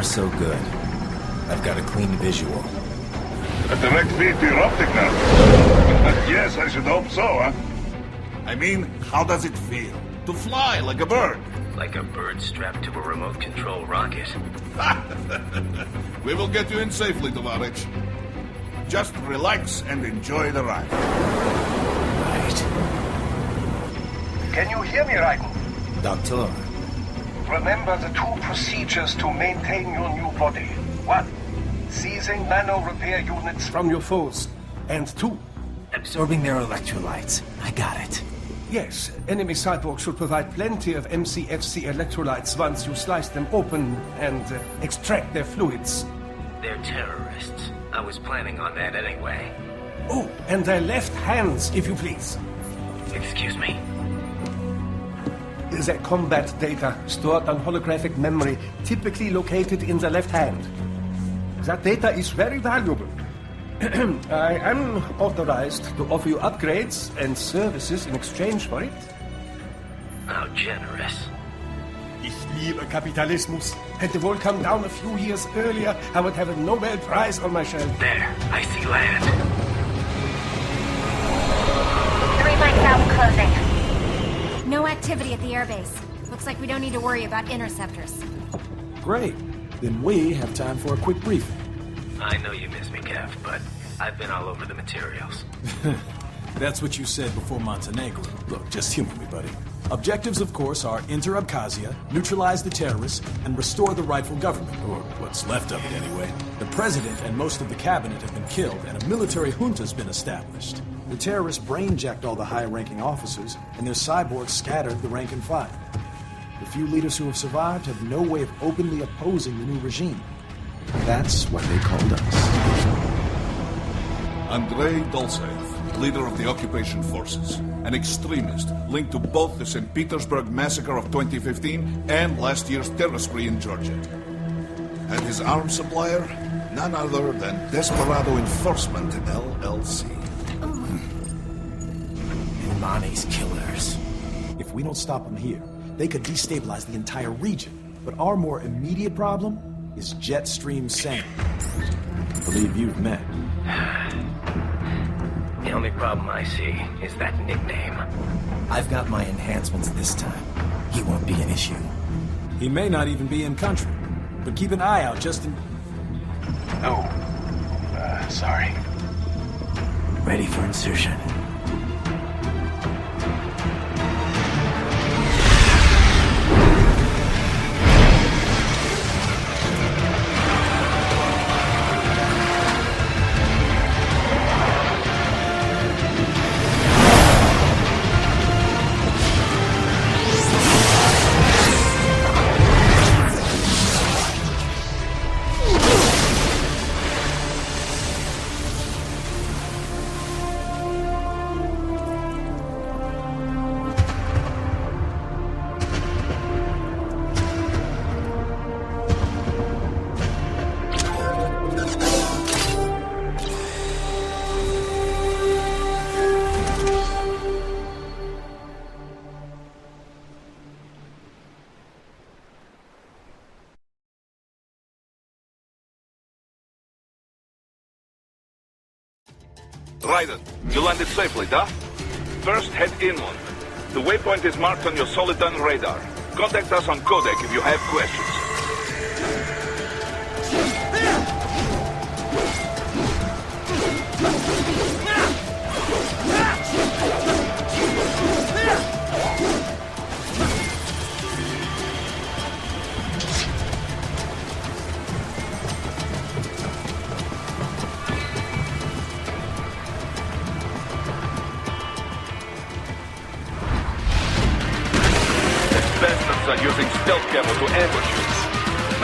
so good. I've got a clean visual. A direct feed to your optic now. Yes, I should hope so, huh? I mean, how does it feel? To fly like a bird? Like a bird strapped to a remote control rocket. We will get you in safely, Tovarich. Just relax and enjoy the ride. Right. Can you hear me, Raiden? Doctor. Remember the 2 procedures to maintain your new body. 1. Seizing nano repair units from your foes. And 2. Absorbing their electrolytes. I got it. Yes, enemy cyborgs should provide plenty of MCFC electrolytes once you slice them open and extract their fluids. They're terrorists. I was planning on that anyway. Oh, and their left hands, if you please. Excuse me? The combat data stored on holographic memory, typically located in the left hand. That data is very valuable. I am authorized to offer you upgrades and services in exchange for it. How generous. Ich liebe Kapitalismus. Had the wall come down a few years earlier, I would have a Nobel Prize on my shelf. There, I see land. 3 mics out, closing. No activity at the airbase. Looks like we don't need to worry about interceptors. Great. Then we have time for a quick briefing. I know you miss me, Kev, but I've been all over the materials. That's what you said before Montenegro. Look, just humor me, buddy. Objectives, of course, are enter Abkhazia, neutralize the terrorists, and restore the rightful government, or what's left of it anyway. The president and most of the cabinet have been killed, and a military junta's been established. The terrorists brain-jacked all the high-ranking officers, and their cyborgs scattered the rank and file. The few leaders who have survived have no way of openly opposing the new regime. That's why they called us. Andrei Dolzaev, leader of the occupation forces, an extremist linked to both the St. Petersburg massacre of 2015 and last year's terror spree in Georgia. And his arms supplier, none other than Desperado Enforcement LLC. Money's killers. If we don't stop them here, they could destabilize the entire region. But our more immediate problem is Jetstream Sam. I believe you've met. The only problem I see is that nickname. I've got my enhancements this time. He won't be an issue. He may not even be in country. But keep an eye out just in... Oh. Sorry. Ready for insertion. Raiden, you landed safely, duh? First, head inland. The waypoint is marked on your Soliton radar. Contact us on Codec if you have questions. Are using stealth camo to ambush you.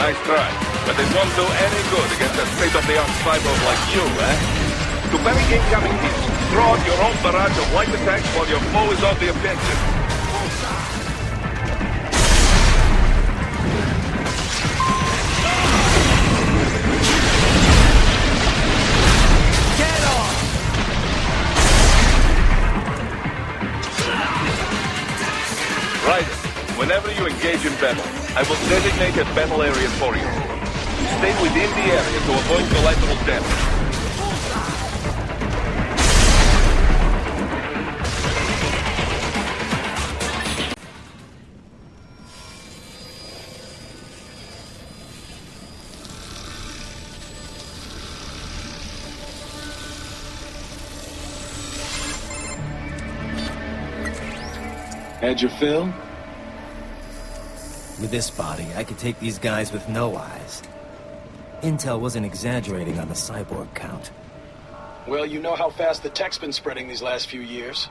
Nice try, but it won't do any good against a state-of-the-art cyborg like you, eh? To bury incoming hits, throw out your own barrage of light attacks while your foe is on the offensive. Get off! Right. Whenever you engage in battle, I will designate a battle area for you. Stay within the area to avoid collateral damage. Had your fill? With this body, I could take these guys with no eyes. Intel wasn't exaggerating on the cyborg count. Well, you know how fast the tech's been spreading these last few years.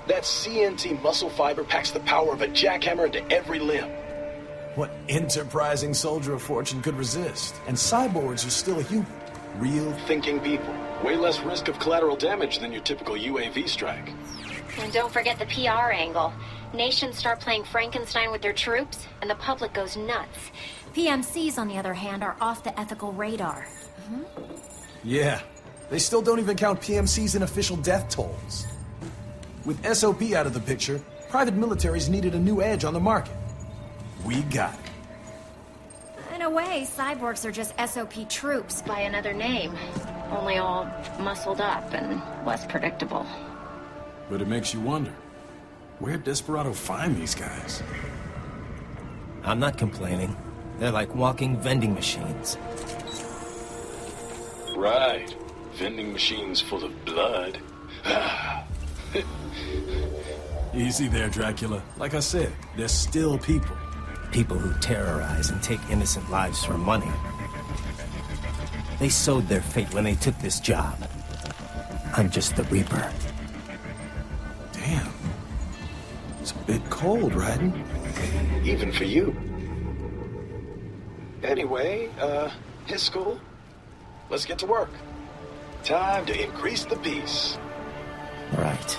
That CNT muscle fiber packs the power of a jackhammer into every limb. What enterprising soldier of fortune could resist? And cyborgs are still human. Real Thinking people. Way less risk of collateral damage than your typical UAV strike. And don't forget the PR angle. Nations start playing Frankenstein with their troops, and the public goes nuts. PMCs, on the other hand, are off the ethical radar. Yeah, they still don't even count PMCs in official death tolls. With SOP out of the picture, private militaries needed a new edge on the market. We got it. In a way, cyborgs are just SOP troops by another name. Only all muscled up and less predictable. But it makes you wonder, where'd Desperado find these guys? I'm not complaining. They're like walking vending machines. Right. Vending machines full of blood. Easy there, Dracula. Like I said, they're still people. People who terrorize and take innocent lives for money. They sowed their fate when they took this job. I'm just the Reaper. Damn. It's a bit cold, Raiden. Even for you. Anyway, his school. Let's get to work. Time to increase the peace. Right.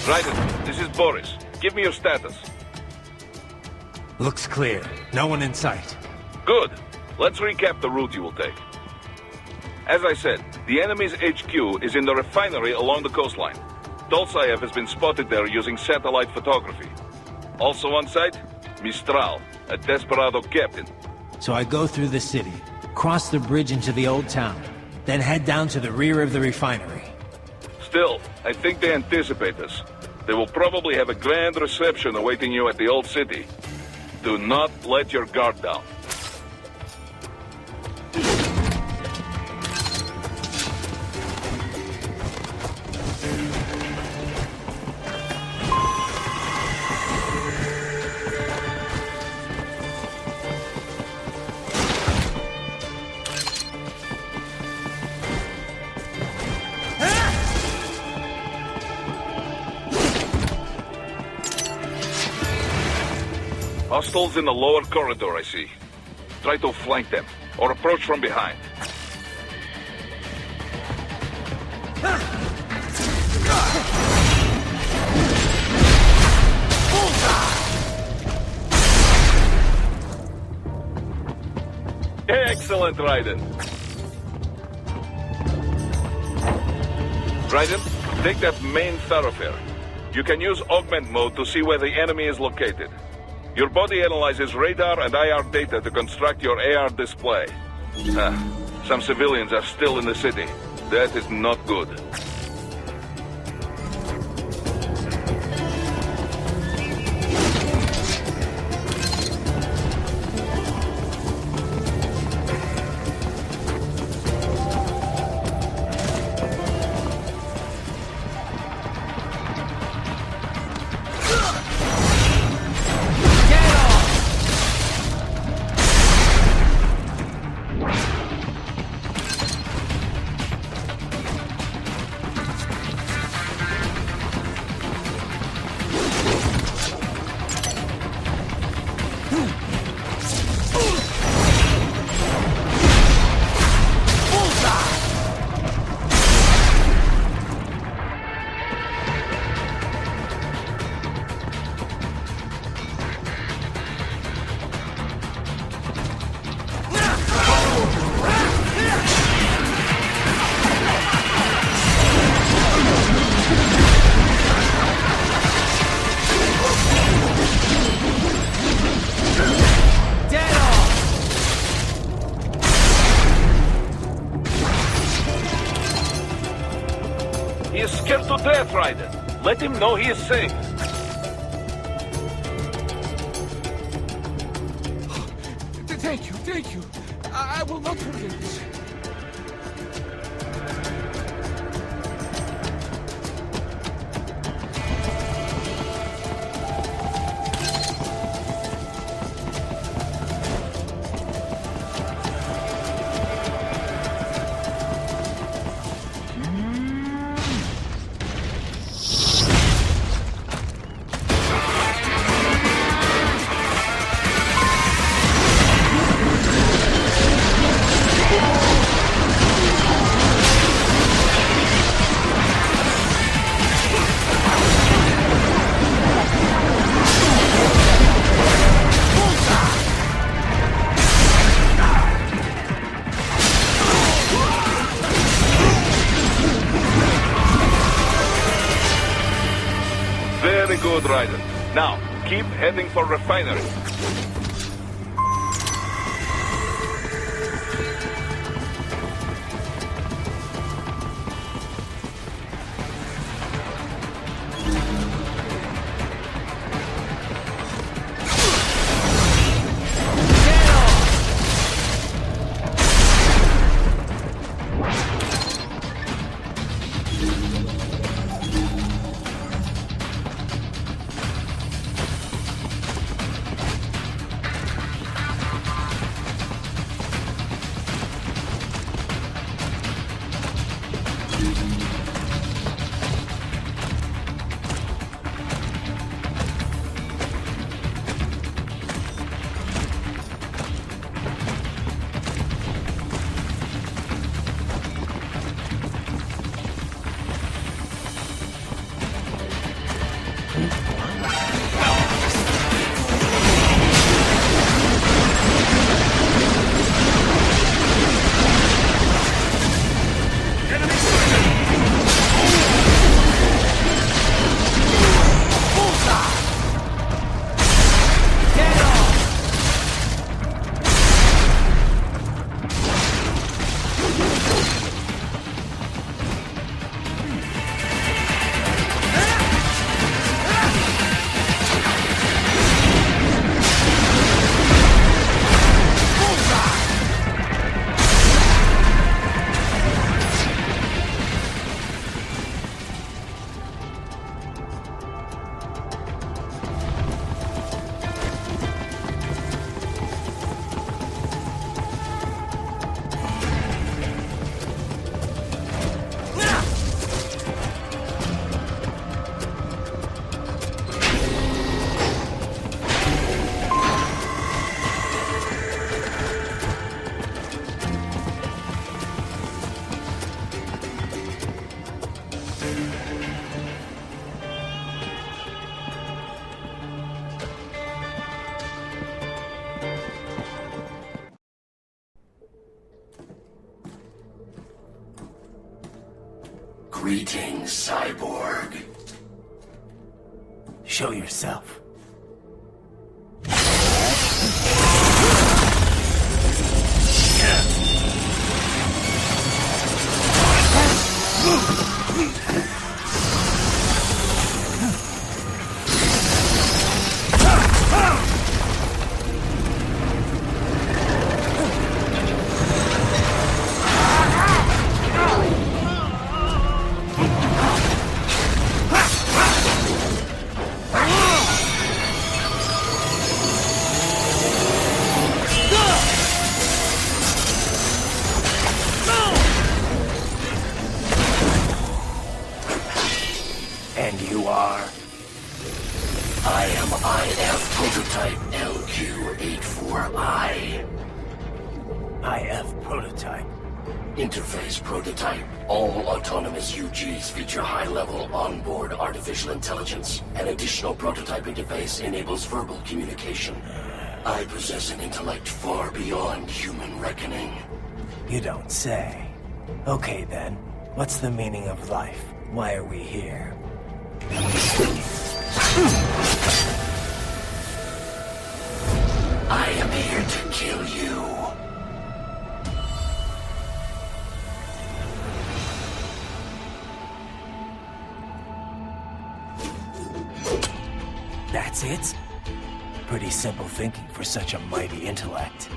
Raiden, this is Boris. Give me your status. Looks clear. No one in sight. Good. Let's recap the route you will take. As I said, the enemy's HQ is in the refinery along the coastline. Dolzaev has been spotted there using satellite photography. Also on site, Mistral, a Desperado captain. So I go through the city, cross the bridge into the old town, then head down to the rear of the refinery. Still, I think they anticipate us. They will probably have a grand reception awaiting you at the old city. Do not let your guard down. Hostiles in the lower corridor, I see. Try to flank them, or approach from behind. Excellent, Raiden. Raiden, take that main thoroughfare. You can use augment mode to see where the enemy is located. Your body analyzes radar and IR data to construct your AR display. Some civilians are still in the city. That is not good. scared to death, Raiden. Let him know he is safe. Thank you. I will not forget this. Very good, Raiden. Now, keep heading for refinery. Greetings, cyborg. Show yourself. And you are? I am IF Prototype LQ84I. IF Prototype. Interface Prototype. All autonomous UGs feature high-level onboard artificial intelligence. An additional prototype interface enables verbal communication. I possess an intellect far beyond human reckoning. You don't say. Okay then, what's the meaning of life? Why are we here? I am here to kill you. That's it? Pretty simple thinking for such a mighty intellect.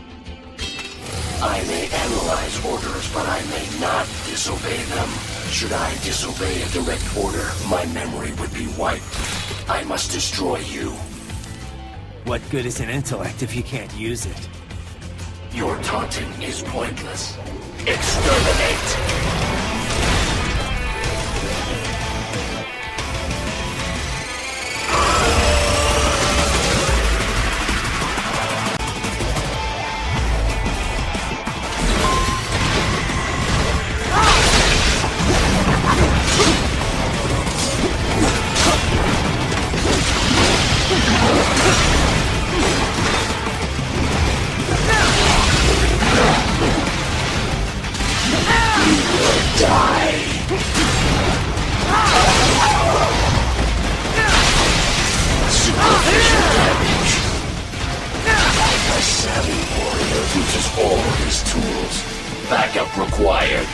I may analyze orders, but I may not disobey them. Should I disobey a direct order, my memory would be wiped. I must destroy you. What good is an intellect if you can't use it? Your taunting is pointless. Exterminate! Uses all his tools. Backup required.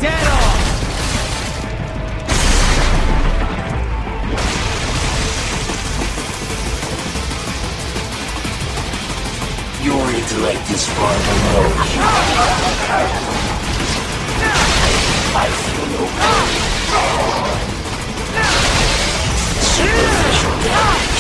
Dead on! Your intellect is far below I feel no pain. Superficial damage.